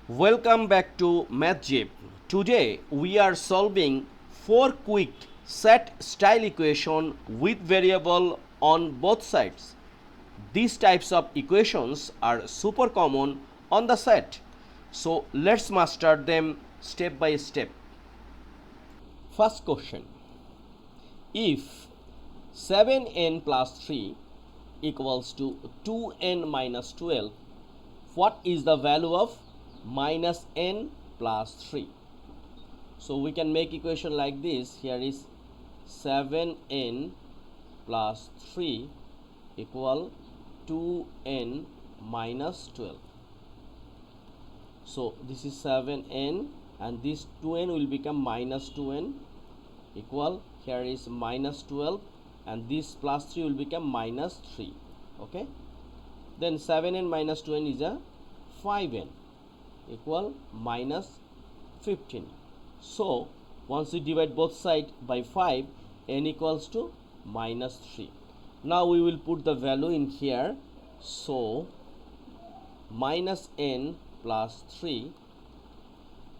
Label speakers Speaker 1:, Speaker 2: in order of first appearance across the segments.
Speaker 1: Welcome back to MathZip. Today we are solving 4 quick set style equation with variable on both sides. These types of equations are super common on the set. So let's master them step by step. First question. If 7n plus 3 equals to 2n minus 12, what is the value of minus n plus 3? So we can make equation like this. Here is 7n plus 3 equal 2n minus 12. So this is 7n and this 2n will become minus 2n equal, here is minus 12 and this plus 3 will become minus 3. Okay, then 7n minus 2n is a 5n equal minus 15. So once we divide both sides by 5, n equals to minus 3. Now we will put the value in here. So minus n plus 3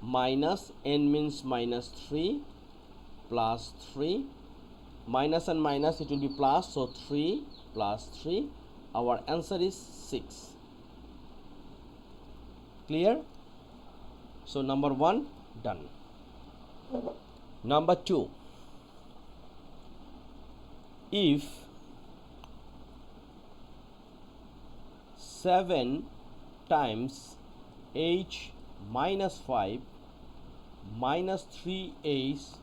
Speaker 1: minus n means minus 3 plus 3, minus and minus it will be plus, so 3 plus 3, our answer is 6. Clear? So number 1 done. Number 2, if 7 times h minus 5 minus 3h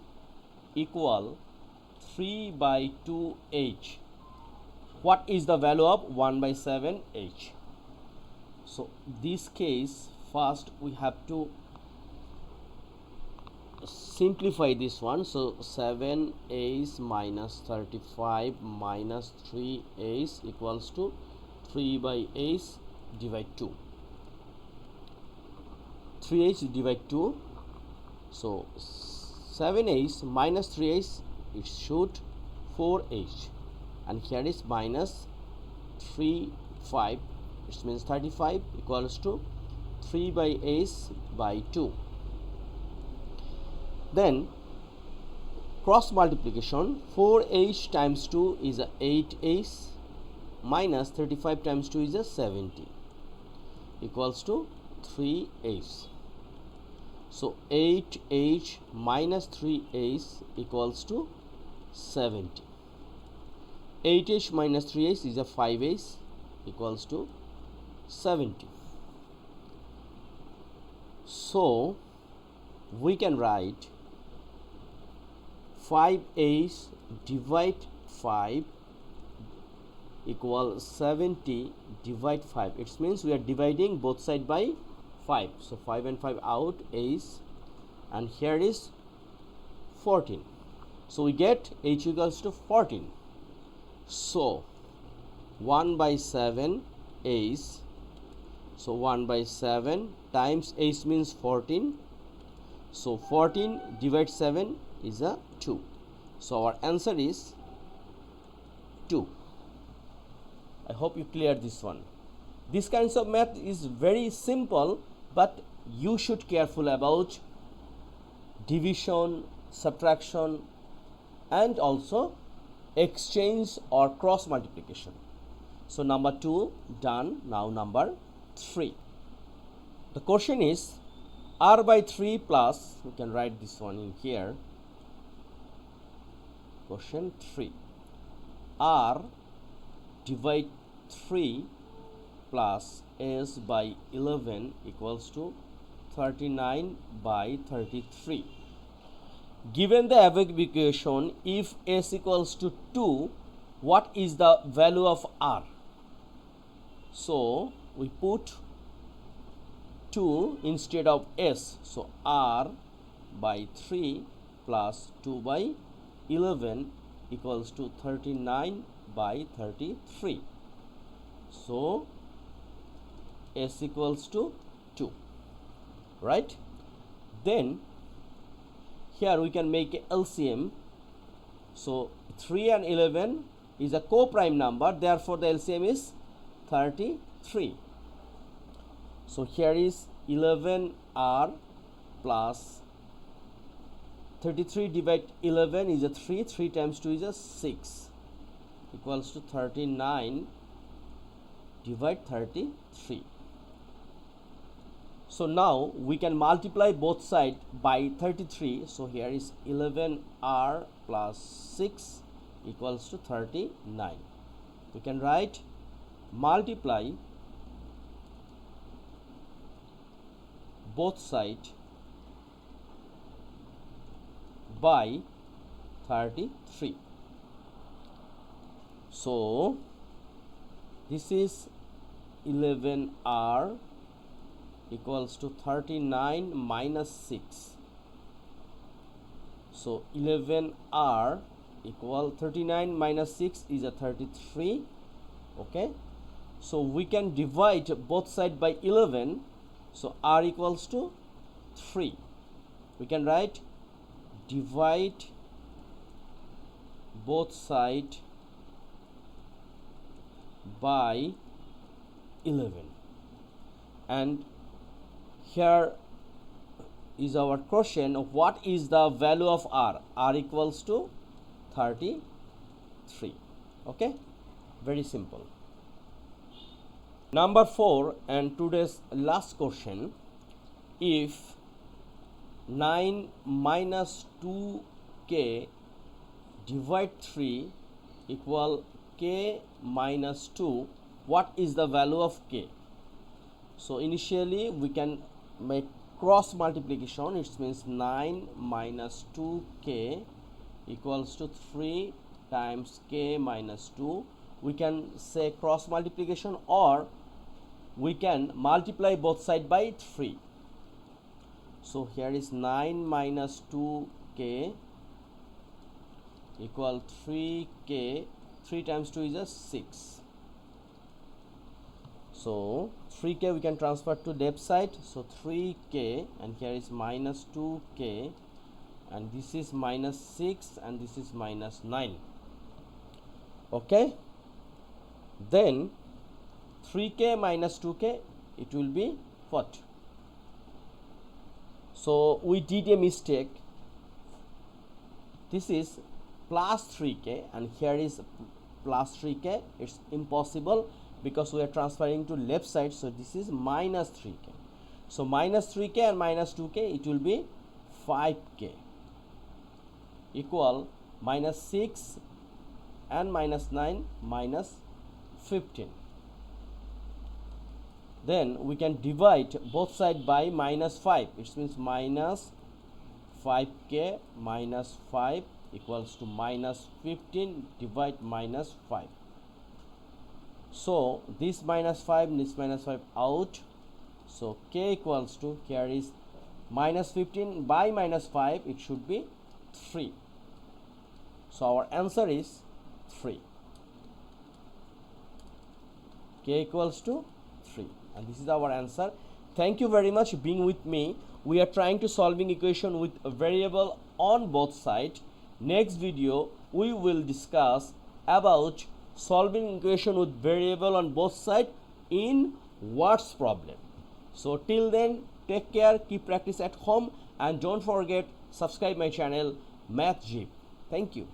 Speaker 1: equal 3 by 2h, what is the value of 1 by 7h? So this case, first we have to simplify this one. So 7h minus 35 minus 3h equals to 3 by h divide 2. 3h divide 2. So 7h minus 3h, it should 4h, and here is minus 3 5, it means 35 equals to 3 by h by 2. Then cross multiplication, 4h times 2 is a 8h minus 35 times 2 is a 70 equals to 3h. So 8h minus 3h equals to 70. 8h minus 3h is a 5h equals to 70. So we can write 5h divide 5 equal 70 divide 5. It means we are dividing both sides by 5. So 5 and 5 out is, and here is 14. So we get h equals to 14. So 1 by 7 is, so 1 by 7 times h means 14. So 14 divided 7 is a 2. So our answer is 2. I hope you clear this one. This kinds of math is very simple, but you should careful about division, subtraction, and also exchange or cross multiplication. So number 2 done. Now number 3. The question is r by 3 plus, we can write this one in here. Question 3, r divide 3 plus s by 11 equals to 39 by 33. Given the above equation, if s equals to 2, what is the value of r? So we put 2 instead of s. So r by 3 plus 2 by 11 equals to 39 by 33. So s equals to 2, right? Then here we can make a LCM. So 3 and 11 is a co-prime number, therefore the LCM is 33. So here is 11r plus 33 divide 11 is a 3. 3 times 2 is a 6 equals to 39 divide 33. So now we can multiply both sides by 33. So here is 11r plus 6 equals to 39. We can write multiply both sides by 33. So this is 11r equals to 39 minus 6. So 11r equal 39 minus 6 is a 33. Okay, so we can divide both sides by 11. So r equals to 3. We can write divide both sides by 11, and here is our question of what is the value of r. R equals to 33. Okay, very simple. Number 4 and today's last question. If 9 minus 2k divide 3 equal k minus 2, what is the value of k? So initially we can make cross multiplication. It means 9 minus 2k equals to 3 times k minus 2. We can say cross multiplication, or we can multiply both sides by 3. So here is 9 minus 2k equal 3k. 3 times 2 is a 6. So 3k we can transfer to left side. So 3k, and here is minus 2k, and this is minus 6, and this is minus 9. Okay, then 3k minus 2k, it will be what? So we did a mistake. This is plus 3k and here is plus 3k. It's impossible because we are transferring to left side. So this is minus 3k. So minus 3k and minus 2k, it will be 5k equal minus 6 and minus 9 minus 15. Then we can divide both sides by minus 5. It means minus 5k minus 5 equals to minus 15 divide minus 5. So this minus 5 and this minus 5 out. So k equals to, here is minus 15 by minus 5, it should be 3. So our answer is 3. K equals to 3, and this is our answer. Thank you very much being with me. We are trying to solving equation with a variable on both sides. Next video we will discuss about solving equation with variable on both sides in words problem. So till then, take care, keep practice at home, and don't forget subscribe my channel MathZip. Thank you.